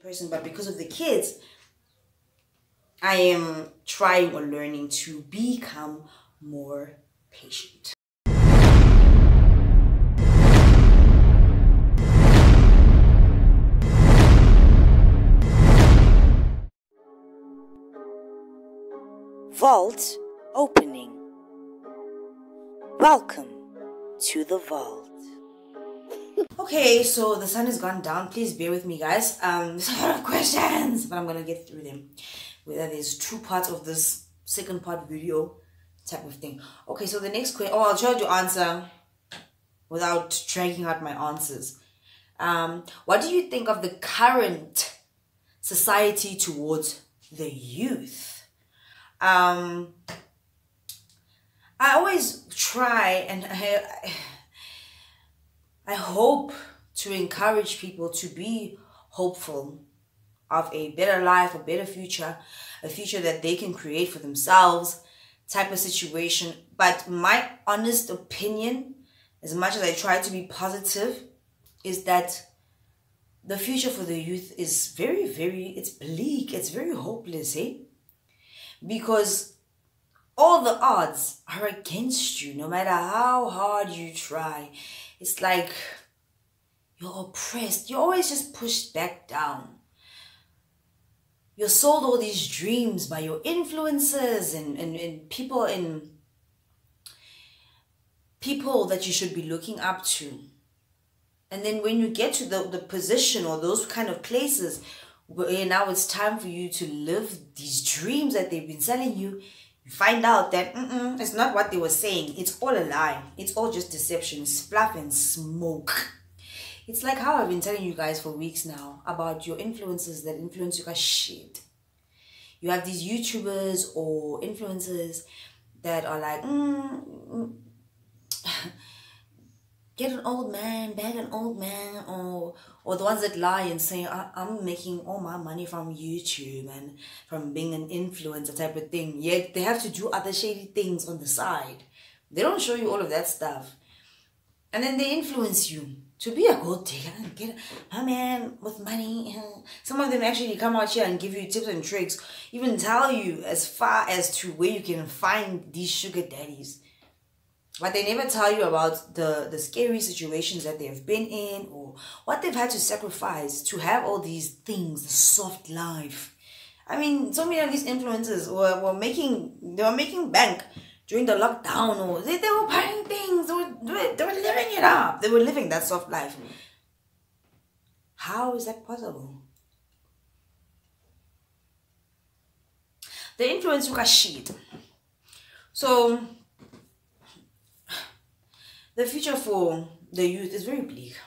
person, but because of the kids, I am trying or learning to become more patient. Vault opening. Welcome to the vault. Okay, so the sun has gone down. Please bear with me, guys. There's a lot of questions, but I'm gonna get through them. Whether there's two parts of this second part video type of thing. Okay, so the next question. Oh, I'll try to answer without dragging out my answers. What do you think of the current society towards the youth? I always try and I hope to encourage people to be hopeful of a better life, a better future, a future that they can create for themselves type of situation. But my honest opinion, as much as I try to be positive, is that the future for the youth is it's bleak. It's very hopeless, eh? Because all the odds are against you, no matter how hard you try. It's like you're oppressed. You're always just pushed back down. You're sold all these dreams by your influencers and people that you should be looking up to. And then when you get to the position or those kind of places where now it's time for you to live these dreams that they've been selling you, you find out that it's not what they were saying. It's all a lie. It's all just deception. It's fluff and smoke. It's like how I've been telling you guys for weeks now about your influencers that influence you guys shit. You have these YouTubers or influencers that are like, get an old man, bag an old man, or the ones that lie and say, I'm making all my money from YouTube and from being an influencer type of thing. Yet they have to do other shady things on the side. They don't show you all of that stuff. And then they influence you to be a gold digger and get a man with money. Some of them actually come out here and give you tips and tricks, even tell you as far as to where you can find these sugar daddies. But they never tell you about the scary situations that they've been in or what they've had to sacrifice to have all these things, the soft life. I mean, so many of these influencers were making bank during the lockdown, or they were buying things, they were living it up. They were living that soft life. How is that possible? The influence you got shit. So the future for the youth is very bleak.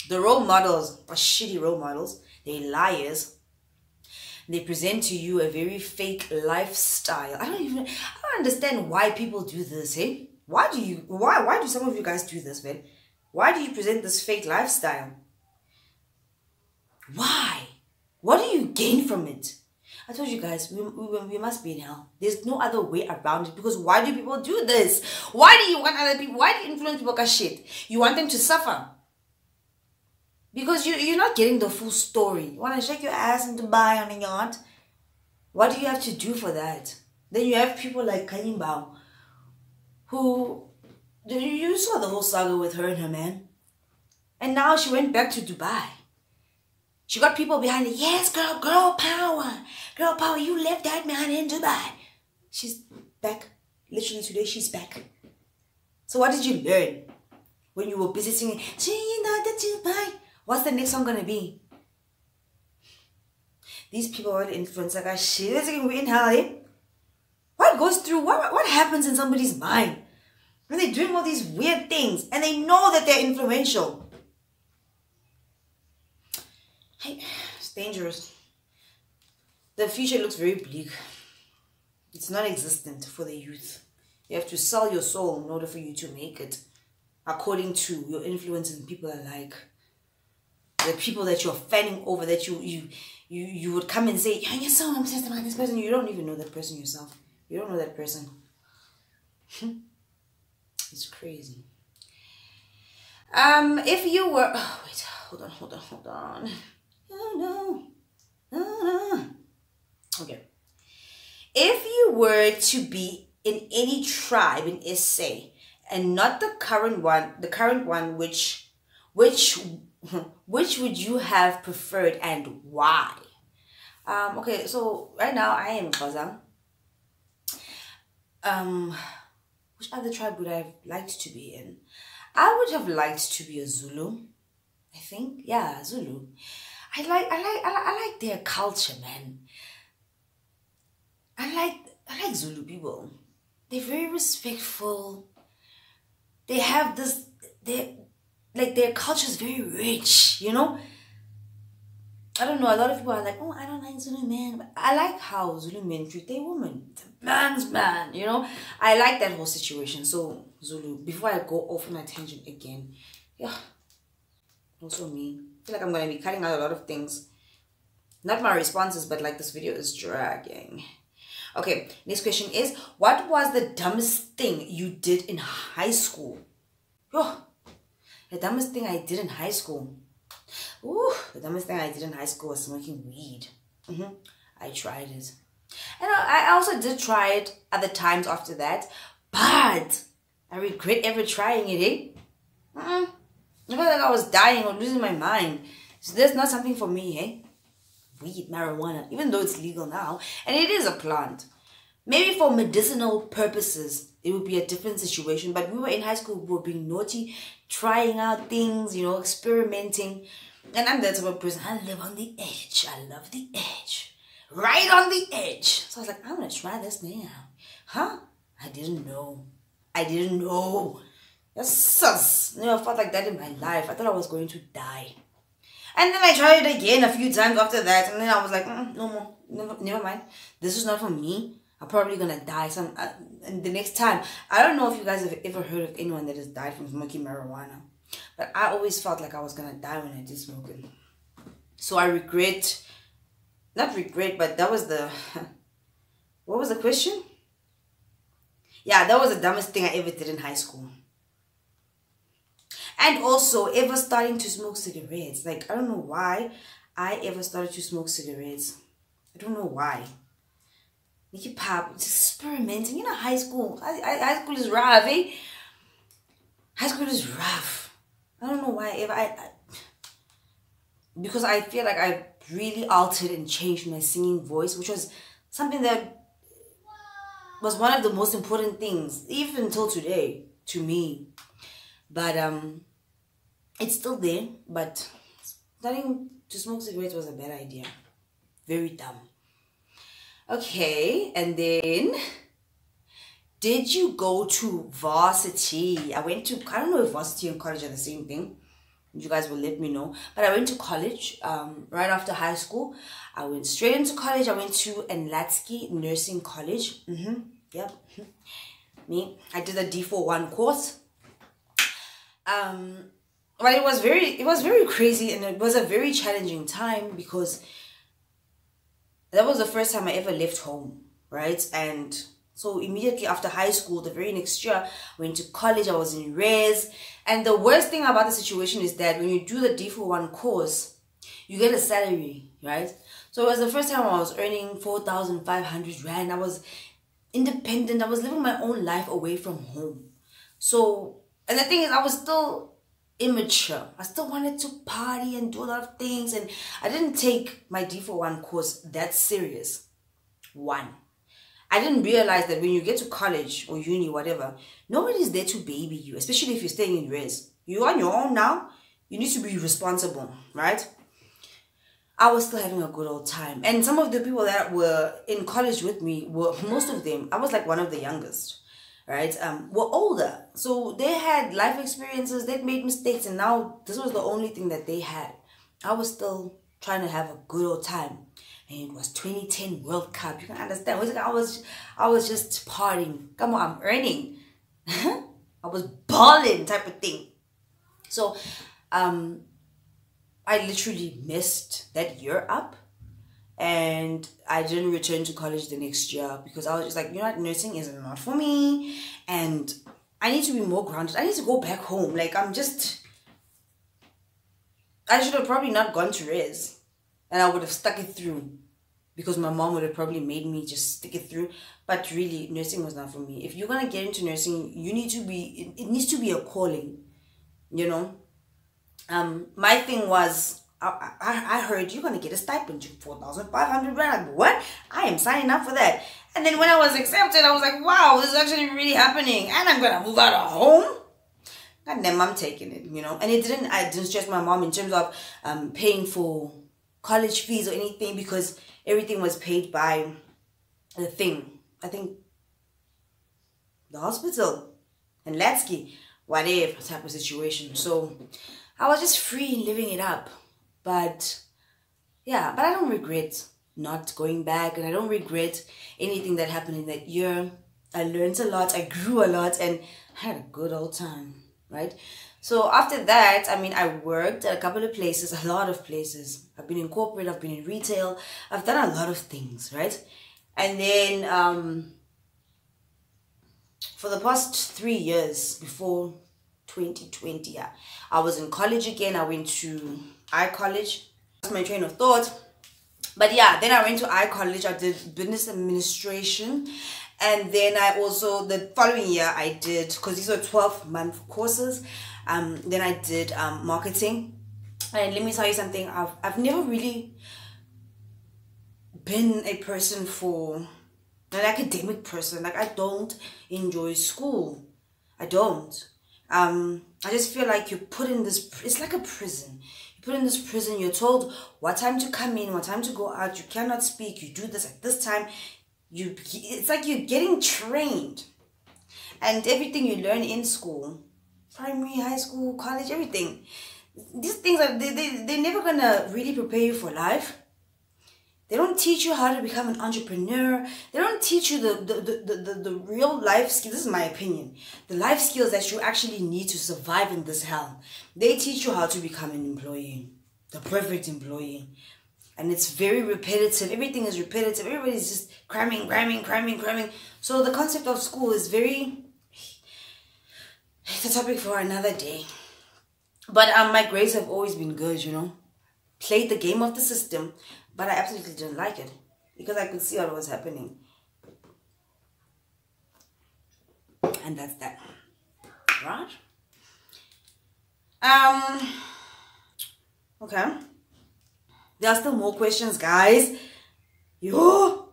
The role models are shitty role models. They're liars. They present to you a very fake lifestyle. I don't understand why people do this, hey? Why do some of you guys do this, man? Why do you present this fake lifestyle? Why? What do you gain from it? I told you guys, we must be in hell. There's no other way around it. Because why do people do this? Why do you want other people? Why do you influence people like shit? You want them to suffer. Because you're not getting the full story. You want to shake your ass in Dubai on a yacht? What do you have to do for that? Then you have people like Kaimbao, who, you saw the whole saga with her and her man. And now she went back to Dubai. She got people behind it. Yes, girl power. Girl power, you left that man in Dubai. She's back. Literally today, she's back. So what did you learn when you were busy singing, Dubai? What's the next song gonna be? These people are the influencer guys. Shit, they're saying we're in hell, eh? What goes through, what happens in somebody's mind when they're doing all these weird things and they know that they're influential? Hey, it's dangerous. The future looks very bleak. It's not existent for the youth. You have to sell your soul in order for you to make it, according to your influence and people are like. The people that you're fanning over, that you would come and say, yeah, you're so obsessed about this person. You don't even know that person yourself. You don't know that person. It's crazy. If you were, oh, wait, hold on. preferred to be in any tribe in SA, and not the current one. The current one, which would you have preferred and why? Okay, so right now I am Xhosa. Which other tribe would I have liked to be in? I would have liked to be a Zulu. I think, yeah, Zulu. I like their culture, man. I like Zulu people. They're very respectful. They have this. Their culture is very rich. You know. I don't know. A lot of people are like, oh, I don't like Zulu men, but I like how Zulu men treat their women. The man's man. You know. I like that whole situation. So Zulu. Before I go off on a tangent again, yeah. Also me. I feel like I'm gonna be cutting out a lot of things. Not my responses, but like this video is dragging. Okay, next question is, what was the dumbest thing you did in high school? Oh, the dumbest thing I did in high school. Ooh, the dumbest thing I did in high school was smoking weed. I tried it. And I also did try it other times after that, but I regret ever trying it, eh? I felt like I was dying or losing my mind. So that's not something for me, eh? Weed, marijuana, even though it's legal now, and it is a plant. Maybe for medicinal purposes, it would be a different situation, but we were in high school, we were being naughty, trying out things, you know, experimenting, and I'm that type of person. I live on the edge. I love the edge. Right on the edge. So I was like, I'm gonna try this now. Huh? I didn't know. That's sus. Never felt like that in my life. I thought I was going to die. And then I tried it again a few times after that, and then I was like, no more, never mind. This is not for me. I'm probably gonna die and the next time. I don't know if you guys have ever heard of anyone that has died from smoking marijuana, but I always felt like I was gonna die when I did smoke it. So I not regret, but that was the, what was the question? Yeah, that was the dumbest thing I ever did in high school. And also, ever starting to smoke cigarettes. Like, I don't know why I ever started to smoke cigarettes. I don't know why. Nicky Pop, just experimenting. You know, high school. High school is rough, eh? High school is rough. I don't know why ever because I feel like I really altered and changed my singing voice, which was something that was one of the most important things, even until today, to me. But it's still there, but starting to smoke cigarettes was a bad idea. Very dumb. Okay, and then, did you go to varsity? I don't know if varsity and college are the same thing. You guys will let me know. But I went to college right after high school. I went straight into college. I went to Enlatsky Nursing College. Yep. Me. I did a D41 course. But it was very crazy, and it was a very challenging time because that was the first time I ever left home, right? And so immediately after high school, the very next year, I went to college. I was in res, and the worst thing about the situation is that when you do the D41 course, you get a salary, right? So it was the first time I was earning 4,500 rand. I was independent. I was living my own life away from home. So. And the thing is, I was still immature. I still wanted to party and do a lot of things. And I didn't take my D41 course that serious. One, I didn't realize that when you get to college or uni, whatever, nobody's there to baby you, especially if you're staying in res. You're on your own now. You need to be responsible, right? I was still having a good old time. And some of the people that were in college with me were, most of them, I was like one of the youngest. Right, were older, so they had life experiences, they'd made mistakes, and now this was the only thing that they had. I was still trying to have a good old time, and it was 2010 World Cup. You can understand. I was just partying. Come on, I'm earning. I was balling, type of thing. So, I literally messed that year up. And I didn't return to college the next year because I was just like, you know what, nursing is not for me. And I need to be more grounded. I need to go back home. Like, I should have probably not gone to res. And I would have stuck it through. because my mom would have probably made me just stick it through. But really, nursing was not for me. If you're gonna get into nursing, you need to be, it needs to be a calling, you know. My thing was, I heard you're gonna get a stipend, 4,500 rand. Like, what? I am signing up for that. And then when I was accepted, I was like, wow, this is actually really happening, and I'm gonna move out of home. God damn, I'm taking it, you know. And I didn't stress my mom in terms of paying for college fees or anything, because everything was paid by the thing. I think the hospital and Latsky, whatever type of situation. So I was just free living it up. But yeah, but I don't regret not going back, and I don't regret anything that happened in that year. I learned a lot, I grew a lot, and I had a good old time, right? So after that, I mean, I worked at a couple of places, a lot of places. I've been in corporate, I've been in retail, I've done a lot of things, right? And then for the past 3 years before 2020, yeah, I was in college again. I went to college. That's my train of thought. But yeah, then I went to college. I did business administration. And then I also, the following year, I did, because these were 12-month courses, then I did marketing. And let me tell you something, I've never really been a person for, an academic person. Like, I don't enjoy school. I don't. I just feel like you're put in this, it's like a prison. You put in this prison, you're told what time to come in, what time to go out, you cannot speak, you do this at this time. It's like you're getting trained. And everything you learn in school, primary, high school, college, everything, these things are, they're never gonna really prepare you for life. They don't teach you how to become an entrepreneur. They don't teach you the real life skills. This is my opinion. The life skills that you actually need to survive in this hell. They teach you how to become an employee, the perfect employee. And it's very repetitive. Everything is repetitive. Everybody's just cramming. So the concept of school is it's a topic for another day. But my grades have always been good, you know. Played the game of the system, but I absolutely didn't like it because I could see what was happening. And that's that. Right? Okay. There are still more questions, guys. Yo.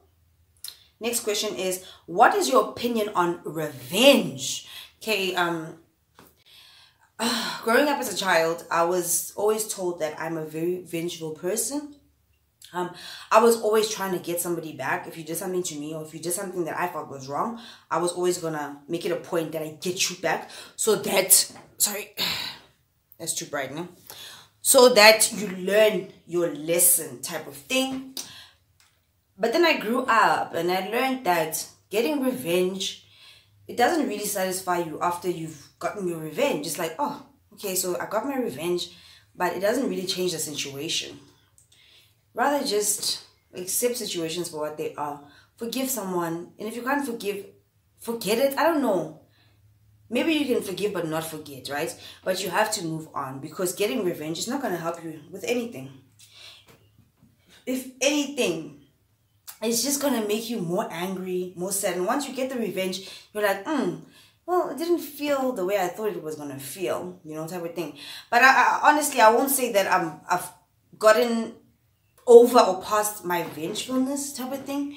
Next question is, what is your opinion on revenge? Okay, growing up as a child, I was always told that I'm a very vengeful person. I was always trying to get somebody back. If you did something to me, or if you did something that I thought was wrong, I was always gonna make it a point that I get you back, so that, sorry, that's too bright now, so that you learn your lesson, type of thing. But then I grew up and I learned that getting revenge, it doesn't really satisfy you after you've gotten your revenge. It's like, oh, okay, so I got my revenge, but it doesn't really change the situation. Rather just accept situations for what they are. Forgive someone. And if you can't forgive, forget it. I don't know. Maybe you can forgive but not forget, right? But you have to move on, because getting revenge is not going to help you with anything. If anything, it's just going to make you more angry, more sad. And once you get the revenge, you're like, well, it didn't feel the way I thought it was going to feel, you know, type of thing. But I honestly, I won't say that I've gotten over or past my vengefulness type of thing.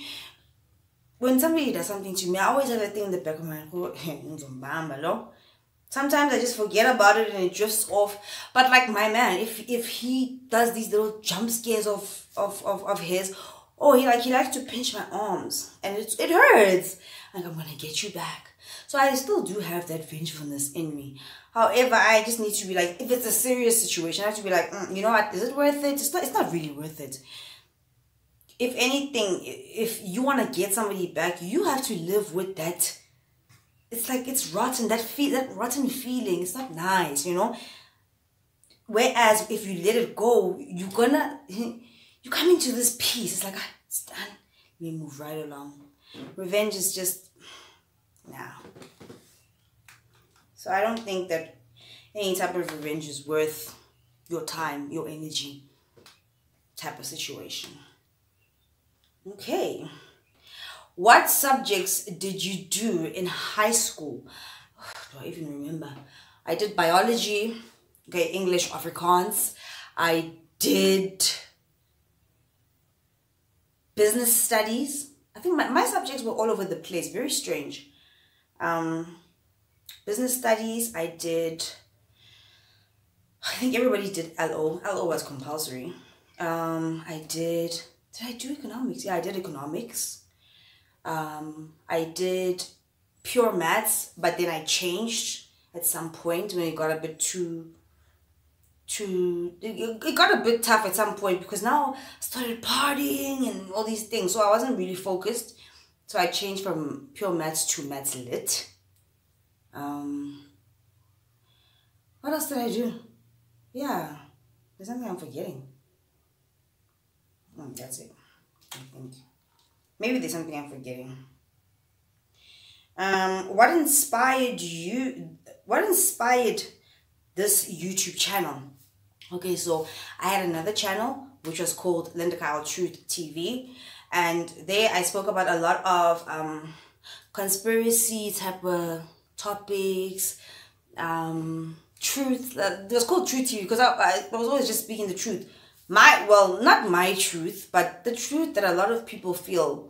When somebody does something to me, I always have a thing in the back of my head. Sometimes I just forget about it and it drifts off. But like my man, if he does these little jump scares of his, oh, he likes to pinch my arms and it hurts. Like, I'm gonna get you back. So I still do have that vengefulness in me. However, I just need to be like, if it's a serious situation, I have to be like, you know what, is it worth it? It's not really worth it. If anything, if you want to get somebody back, you have to live with that. It's like, it's rotten, that rotten feeling. It's not nice, you know. Whereas if you let it go, you come into this peace. It's like, it's done. Let me move right along. Revenge is just, nah. So I don't think that any type of revenge is worth your time, your energy type of situation. Okay. What subjects did you do in high school? Do I even remember? I did biology, okay, English, Afrikaans. I did business studies. I think my subjects were all over the place, very strange. Business studies, I think everybody did LO. LO was compulsory. Did I do economics? Yeah, I did economics. I did pure maths, but then I changed at some point when it got a bit it got a bit tough at some point because now I started partying and all these things, so I wasn't really focused. So I changed from pure maths to maths lit. What else did I do? Yeah, there's something I'm forgetting. That's it, I think. Maybe there's something I'm forgetting. What inspired you? What inspired this YouTube channel? Okay, so I had another channel which was called Untitled Truth TV, and there I spoke about a lot of conspiracy type of topics, truth. It was called Truth TV because I was always just speaking the truth. Not my truth, but the truth that a lot of people feel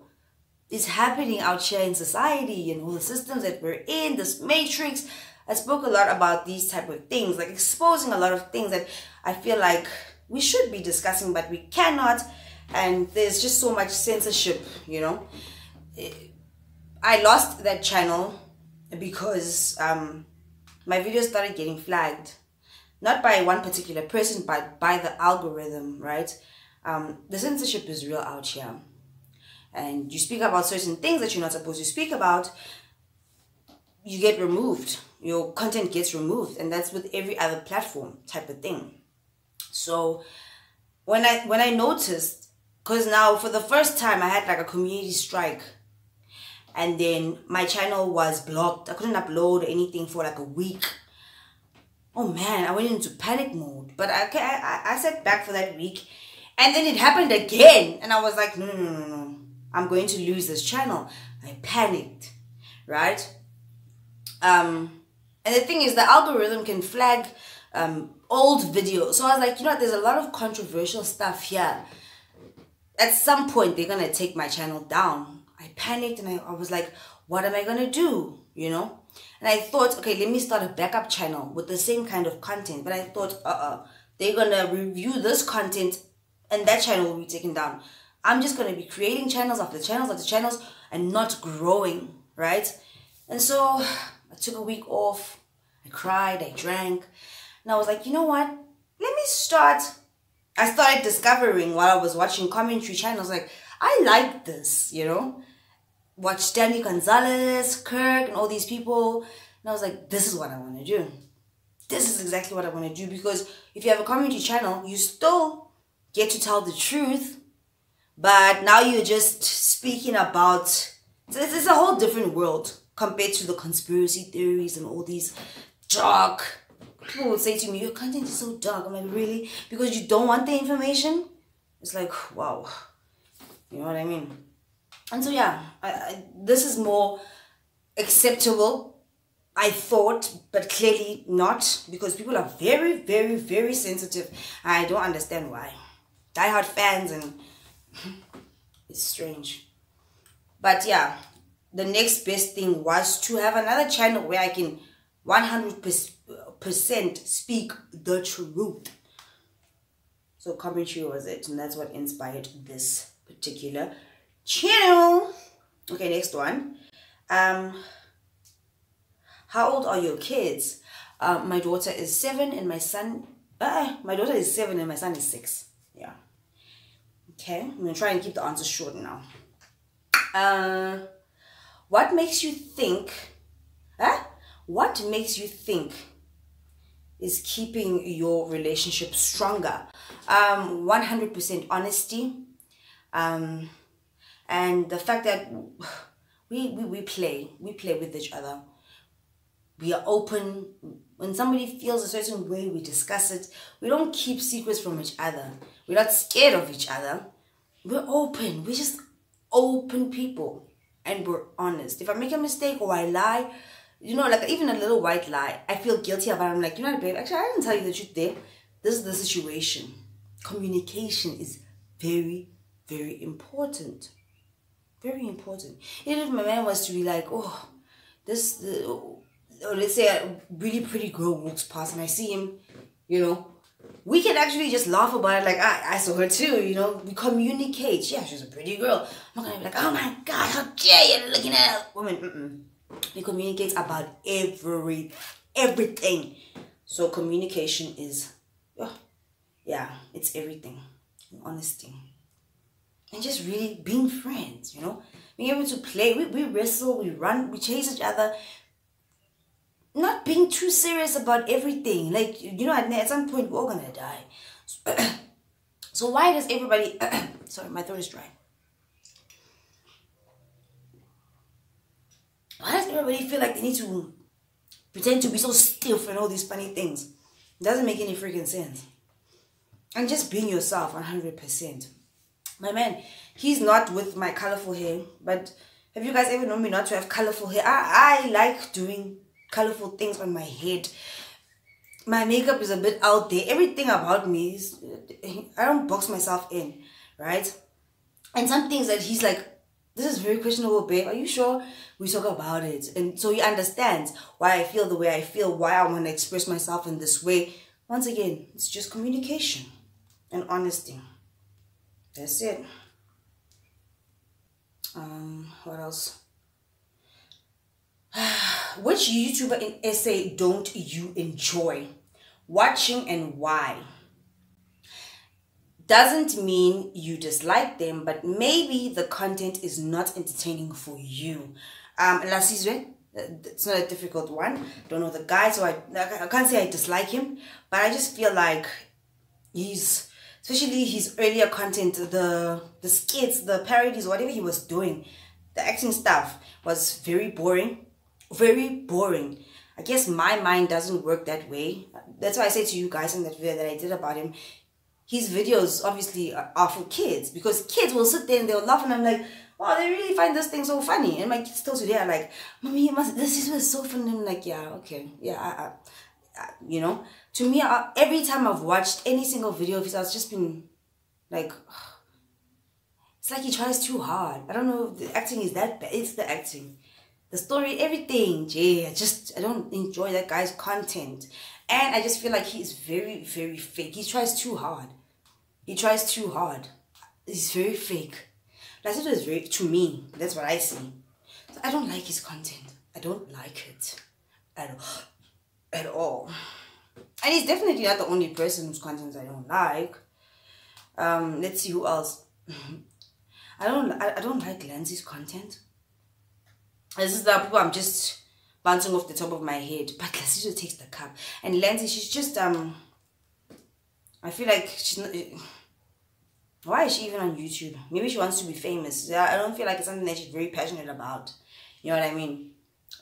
is happening out here in society and all the systems that we're in, this matrix. I spoke a lot about these type of things, like exposing a lot of things that I feel like we should be discussing, but we cannot. And there's just so much censorship, you know. I lost that channel because my videos started getting flagged. Not by one particular person, but by the algorithm, right? The censorship is real out here. And you speak about certain things that you're not supposed to speak about, you get removed. Your content gets removed. And that's with every other platform type of thing. So when I noticed, because now for the first time I had like a community strike, and then my channel was blocked. I couldn't upload anything for like a week. Oh man, I went into panic mode. But I sat back for that week, and then it happened again. And I was like, no. I'm going to lose this channel. I panicked, right? And the thing is, the algorithm can flag old videos. So I was like, you know what, there's a lot of controversial stuff here. At some point, they're going to take my channel down. I panicked and I was like, what am I going to do? You know? And I thought, okay, let me start a backup channel with the same kind of content. But I thought, they're going to review this content and that channel will be taken down. I'm just going to be creating channels after channels after channels and not growing, right? And so I took a week off. I cried, I drank. And I was like, you know what? Let me start. I started discovering while I was watching commentary channels, like, I like this, you know? Watch Danny Gonzalez, Kirk, and all these people. And I was like, this is what I want to do. This is exactly what I want to do. Because if you have a commentary channel, you still get to tell the truth. But now you're just speaking about, it's a whole different world compared to the conspiracy theories and all these dark. People would say to me, your content is so dark. I'm like, really? Because you don't want the information? It's like, wow. You know what I mean? And so yeah, this is more acceptable, I thought, but clearly not, because people are very, very, very sensitive. I don't understand why. Diehard fans, and it's strange. But yeah, the next best thing was to have another channel where I can 100% speak the truth. So commentary was it, and that's what inspired this particular channel. Okay, next one. How old are your kids? My daughter is 7 and my son, my daughter is 7 and my son is 6. Yeah. Okay, I'm gonna try and keep the answers short now. What makes you think, what makes you think is keeping your relationship stronger? 100% honesty. And the fact that we play with each other. We are open. When somebody feels a certain way, we discuss it. We don't keep secrets from each other. We're not scared of each other. We're open. We're just open people and we're honest. If I make a mistake or I lie, you know, like even a little white lie, I feel guilty about it. I'm like, you know what, babe, actually I didn't tell you the truth there. This is the situation. Communication is very, very important. Very important. Even if my man was to be like, oh, or let's say a really pretty girl walks past and I see him, you know, we can actually just laugh about it. Like, I saw her too, you know. We communicate. Yeah, she's a pretty girl. I'm not going to be like, oh my God, how dare you looking at a woman. We communicate about everything. So communication is, yeah, it's everything. Honesty. And just really being friends, you know. Being able to play. We wrestle, we run, we chase each other. Not being too serious about everything. Like, you know, at some point, we're all going to die. So why does everybody... sorry, my throat is dry. Why does everybody feel like they need to pretend to be so stiff and all these funny things? It doesn't make any freaking sense. And just being yourself 100%. My man, he's not with my colorful hair. But have you guys ever known me not to have colorful hair? I like doing colorful things on my head. My makeup is a bit out there. Everything about me is, I don't box myself in, right? And some things that he's like, this is very questionable, babe. Are you sure? We talk about it. And so he understands why I feel the way I feel, why I want to express myself in this way. Once again, it's just communication and honesty. That's it. What else? Which YouTuber in SA don't you enjoy watching and why? Doesn't mean you dislike them, but maybe the content is not entertaining for you. Lasizwe, it's not a difficult one. Don't know the guy, so I can't say I dislike him, but I just feel like especially his earlier content, the skits, the parodies, whatever he was doing, the acting stuff was very boring. Very boring. I guess my mind doesn't work that way. That's why I said to you guys in that video that I did about him, his videos obviously are for kids, because kids will sit there and they'll laugh and I'm like, wow, they really find this thing so funny. And my kids still today are like, Mommy, this is so funny. I'm like, yeah, okay. Yeah, you know, to me, every time I've watched any single video of his, I've just been like, it's like he tries too hard. I don't know if the acting is that bad. It's the acting. The story, everything, I don't enjoy that guy's content. And I just feel like he's very, very fake. He tries too hard. He tries too hard. He's very fake. Like, it is very, to me, that's what I see. So I don't like his content. I don't like it at all. And he's definitely not the only person whose content I don't like. Let's see who else. I don't like Lance's content. This is the people I'm just bouncing off the top of my head. But Lasizwe takes the cup. And Lancy, she's just, I feel like she's not... Why is she even on YouTube? Maybe she wants to be famous. I don't feel like it's something that she's very passionate about. You know what I mean?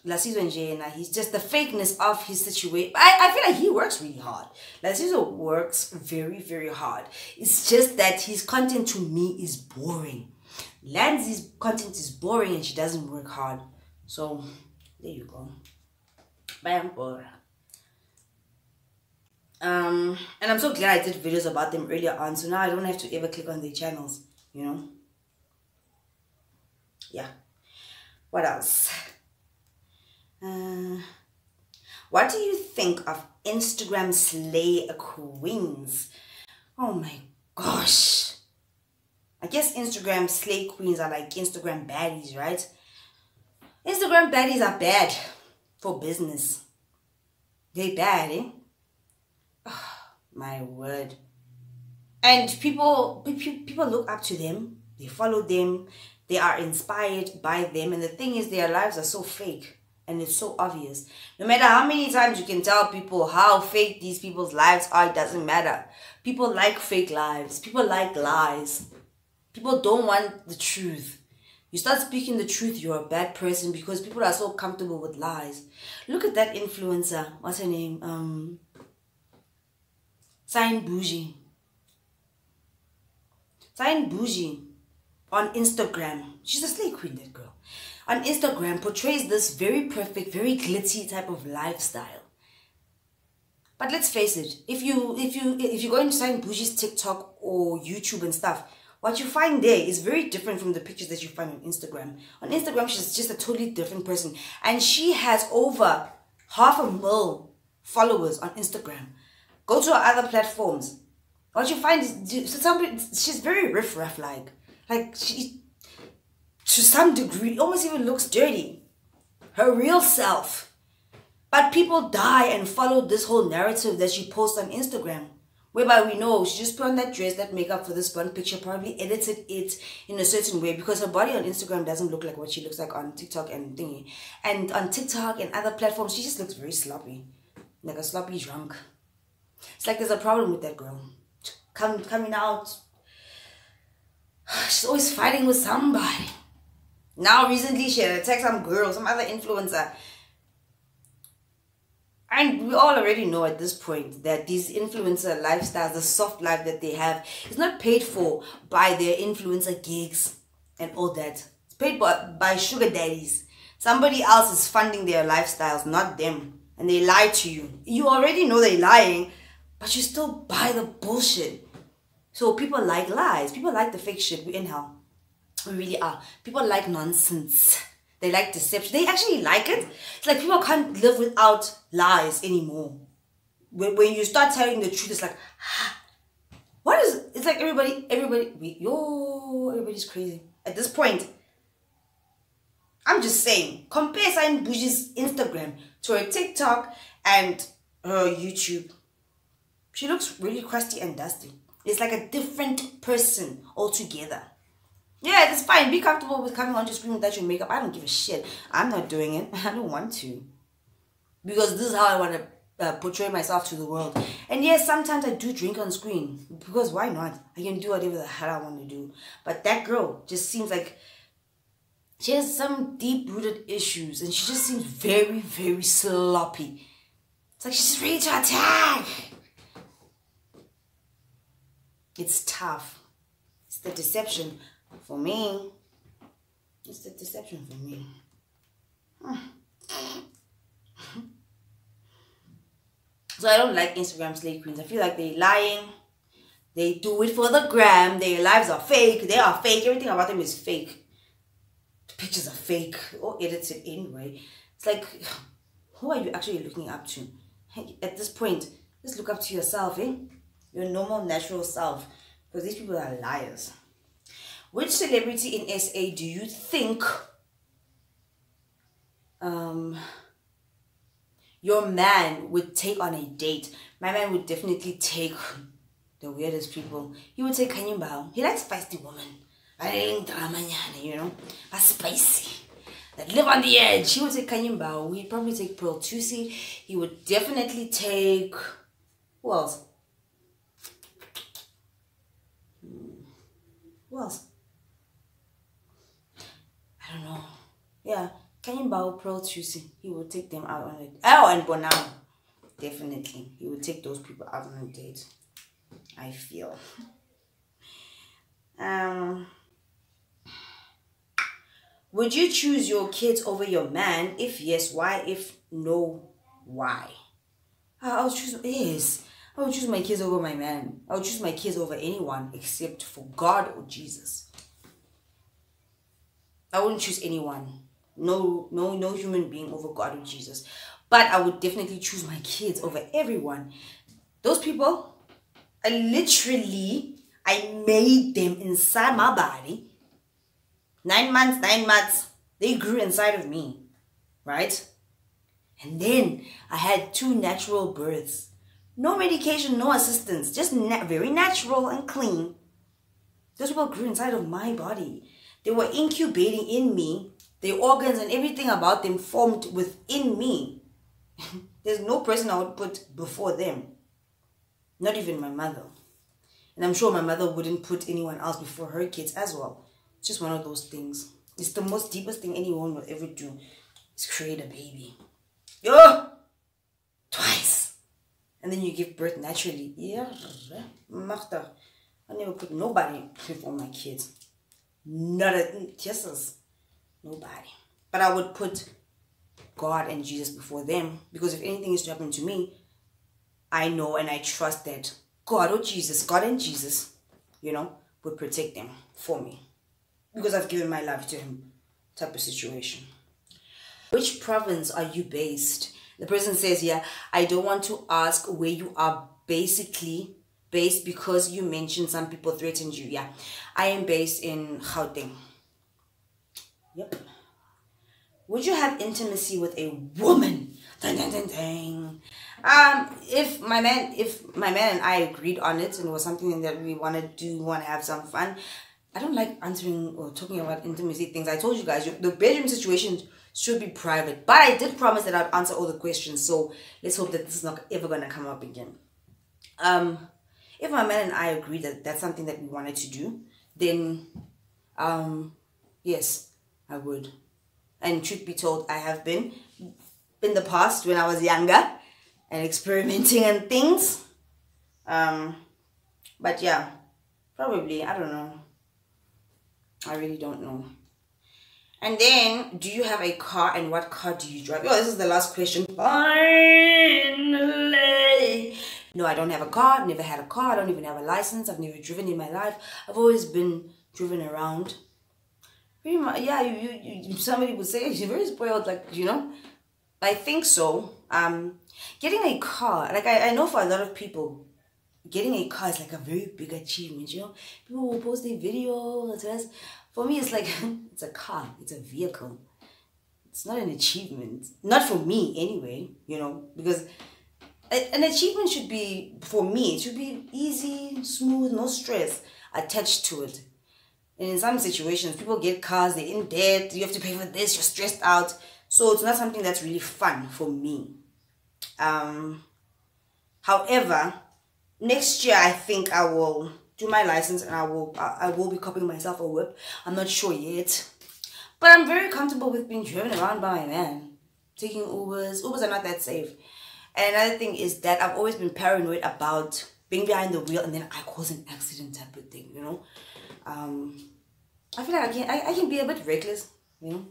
Lasizwe and Jana, he's just the fakeness of his situation. I feel like he works really hard. Lasizwe works very, very hard. It's just that his content to me is boring. Lancy's content is boring and she doesn't work hard. So, there you go. Bam, boy. And I'm so glad I did videos about them earlier on, so now I don't have to ever click on their channels, you know. Yeah. What else? What do you think of Instagram slay queens? Oh my gosh. I guess Instagram slay queens are like Instagram baddies, right? Instagram baddies are bad for business. They bad, eh? Oh, my word. And people look up to them. They follow them. They are inspired by them. And the thing is, their lives are so fake. And it's so obvious. No matter how many times you can tell people how fake these people's lives are, it doesn't matter. People like fake lives. People like lies. People don't want the truth. You start speaking the truth, you're a bad person, because people are so comfortable with lies. Look at that influencer. What's her name? Sign Bougie. Sign Bougie on Instagram, she's a slay queen, that girl, on Instagram portrays this very perfect, very glitzy type of lifestyle. But let's face it, if you go inside Bougie's TikTok or YouTube and stuff, what you find there is very different from the pictures that you find on Instagram. On Instagram, she's just a totally different person. And she has over 500,000 followers on Instagram. Go to her other platforms. What you find is she's very riff-raff like she, to some degree, almost even looks dirty. Her real self. But people die and follow this whole narrative that she posts on Instagram. Whereby we know she just put on that dress, that makeup for this one picture, probably edited it in a certain way because her body on Instagram doesn't look like what she looks like on TikTok and thingy. And on TikTok and other platforms, she just looks very sloppy. Like a sloppy drunk. It's like there's a problem with that girl. Coming out. She's always fighting with somebody. Now recently she attacked some girl, some other influencer. And we all already know at this point that these influencer lifestyles, the soft life that they have, is not paid for by their influencer gigs and all that. It's paid by sugar daddies. Somebody else is funding their lifestyles, not them. And they lie to you. You already know they're lying, but you still buy the bullshit. So people like lies. People like the fake shit. We're in hell. We really are. People like nonsense. They like deception. They actually like it. It's like people can't live without lies anymore. When you start telling the truth, it's like, what is, it's like everybody's crazy. At this point, I'm just saying, compare Sign Bougie's Instagram to her TikTok and her YouTube. She looks really crusty and dusty. It's like a different person altogether. Yeah, that's fine. Be comfortable with coming onto screen without your makeup. I don't give a shit. I'm not doing it. I don't want to. Because this is how I want to portray myself to the world. And yes, sometimes I do drink on screen. Because why not? I can do whatever the hell I want to do. But that girl just seems like she has some deep-rooted issues. And she just seems very, very sloppy. It's like she's ready to attack. It's tough. It's the deception. For me, it's the deception for me. So I don't like Instagram slay queens. I feel like they're lying. They do it for the gram. Their lives are fake. They are fake. Everything about them is fake. The pictures are fake or edited anyway. It's like, who are you actually looking up to? At this point, just look up to yourself, eh? Your normal, natural self. Because these people are liars. Which celebrity in SA do you think your man would take on a date? My man would definitely take the weirdest people. He would take Kanye Bao. He likes feisty women. You know? A spicy. That live on the edge. He would take Kanye Bao. He'd probably take Pearl Tusi. He would definitely take... Who else? Who else? I don't know. Yeah, Kanye Bao, Pearl Tusi. He would take them out on a... Oh, and Bonao. Definitely. He would take those people out on a date. I feel. Would you choose your kids over your man? If yes, why? If no, why? I would choose... Yes. I would choose my kids over my man. I would choose my kids over anyone except for God or Jesus. I wouldn't choose anyone. No human being over God or Jesus. But I would definitely choose my kids over everyone. Those people, I made them inside my body. 9 months, they grew inside of me. Right? And then I had 2 natural births. No medication, no assistance. Just very natural and clean. Those people grew inside of my body. They were incubating in me. Their organs and everything about them formed within me. There's no person I would put before them. Not even my mother. And I'm sure my mother wouldn't put anyone else before her kids as well. It's just one of those things. It's the most deepest thing anyone will ever do. Is create a baby. Yo! Twice. And then you give birth naturally. Yeah. I never put nobody before my kids. Not a Jesus. Nobody. But I would put God and Jesus before them, because if anything is to happen to me, I know and I trust that God and Jesus, would protect them for me, because I've given my life to him, type of situation. Which province are you based? The person says, yeah, I don't want to ask where you are basically based because you mentioned some people threatened you. Yeah, I am based in Gauteng. Yep. Would you have intimacy with a woman? Dang, dang, dang, dang. If my man and I agreed on it and it was something that we want to have some fun, I don't like answering or talking about intimacy things. I told you guys, the bedroom situation should be private. But I did promise that I'd answer all the questions. So let's hope that this is not ever going to come up again. If my man and I agree that that's something that we wanted to do, then yes, I would. And truth be told, I have been in the past when I was younger and experimenting and things. But yeah, probably, I don't know. I really don't know. And then, do you have a car and what car do you drive? Oh, this is the last question. Finally. No, I don't have a car. Never had a car. I don't even have a license. I've never driven in my life. I've always been driven around. Pretty much, yeah, you somebody would say you're very spoiled, like, I think so. Getting a car, like I know for a lot of people, getting a car is like a very big achievement, People will post a video. For me, it's like, it's a car, it's a vehicle. It's not an achievement. Not for me, anyway, because an achievement should be, for me, it should be easy, smooth, no stress attached to it. And in some situations, people get cars, they're in debt, you have to pay for this, you're stressed out. So it's not something that's really fun for me. However, next year I think I will do my license and I will be copying myself a whip. I'm not sure yet. But I'm very comfortable with being driven around by my man. Taking Ubers. Ubers are not that safe. And another thing is that I've always been paranoid about being behind the wheel and then I cause an accident type of thing, I feel like I can be a bit reckless, I'm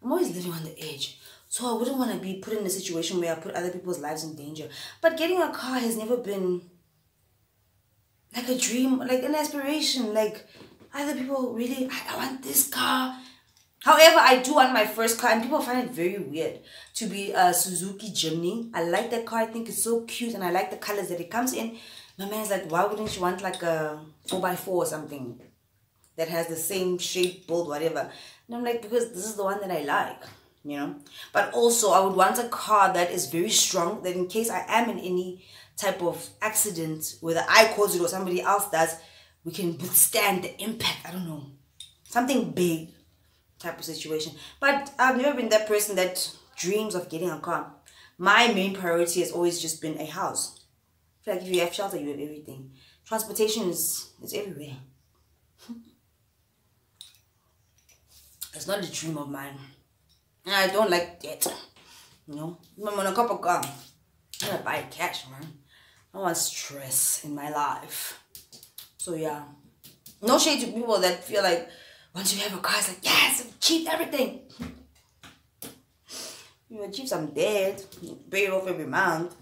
always living on the edge. So I wouldn't want to be put in a situation where I put other people's lives in danger. But getting a car has never been like a dream, like an aspiration. Like other people really, I want this car. However, I do want my first car and people find it very weird to be a Suzuki Jimny. I like that car. I think it's so cute and I like the colors that it comes in. My man's like, why wouldn't you want like a 4x4 or something that has the same shape, build, whatever? And I'm like, because this is the one that I like, But also, I would want a car that is very strong, that in case I am in any type of accident, whether I cause it or somebody else does, we can withstand the impact. I don't know. Something big type of situation. But I've never been that person that dreams of getting a car. My main priority has always just been a house. I feel like if you have shelter, you have everything. Transportation is everywhere. It's not a dream of mine. And I don't like debt. I'm on a cup of car. I'm gonna buy cash, man. I want stress in my life. So yeah. No shade to people that feel like once you have a car, it's like, yes, I've achieved everything. You achieve some debt, you pay it off every month.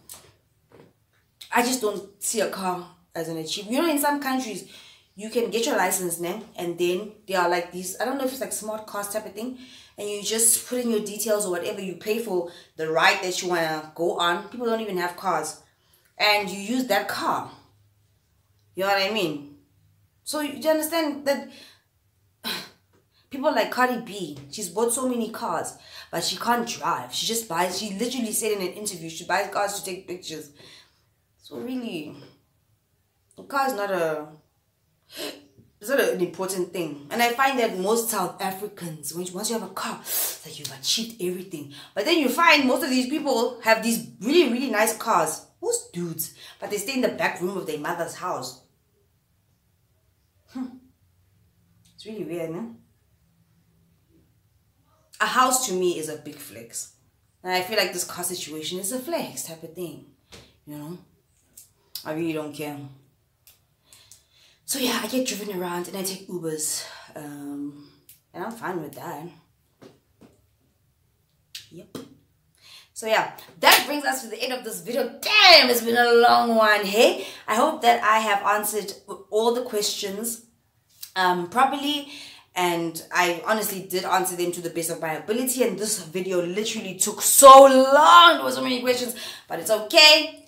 I just don't see a car as an achievement. In some countries, you can get your license now, and then there are like these, I don't know if it's like smart cars type of thing, and you just put in your details or whatever, you pay for the ride that you want to go on. People don't even have cars. And you use that car. You know what I mean? So you understand that people like Cardi B, she's bought so many cars, but she can't drive. She just buys, she literally said in an interview, she buys cars to take pictures. So really, a car is not it's not an important thing. And I find that most South Africans, once you have a car, it's like you've achieved everything. But then you find most of these people have these really, really nice cars. Most dudes. But they stay in the back room of their mother's house. It's really weird, no? A house to me is a big flex. And I feel like this car situation is a flex type of thing. I really don't care. So yeah, I get driven around and I take Ubers. And I'm fine with that. Yep. So yeah, that brings us to the end of this video. Damn, it's been a long one. Hey, I hope that I have answered all the questions properly, and I honestly did answer them to the best of my ability. And this video literally took so long. There were so many questions, but it's okay.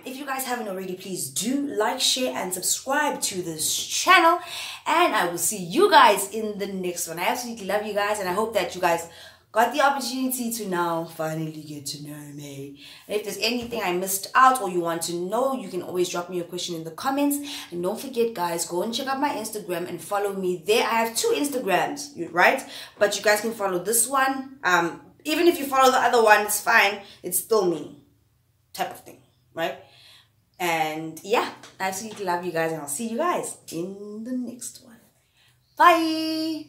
If you guys haven't already, please do like, share, and subscribe to this channel, and I will see you guys in the next one. I absolutely love you guys, and I hope that you guys got the opportunity to now finally get to know me. And if there's anything I missed out or you want to know, you can always drop me a question in the comments. And don't forget, guys, go and check out my Instagram and follow me there. I have 2 Instagrams, right? But you guys can follow this one. Even if you follow the other one, it's fine. It's still me type of thing, right? And yeah, I absolutely love you guys, and I'll see you guys in the next one. Bye.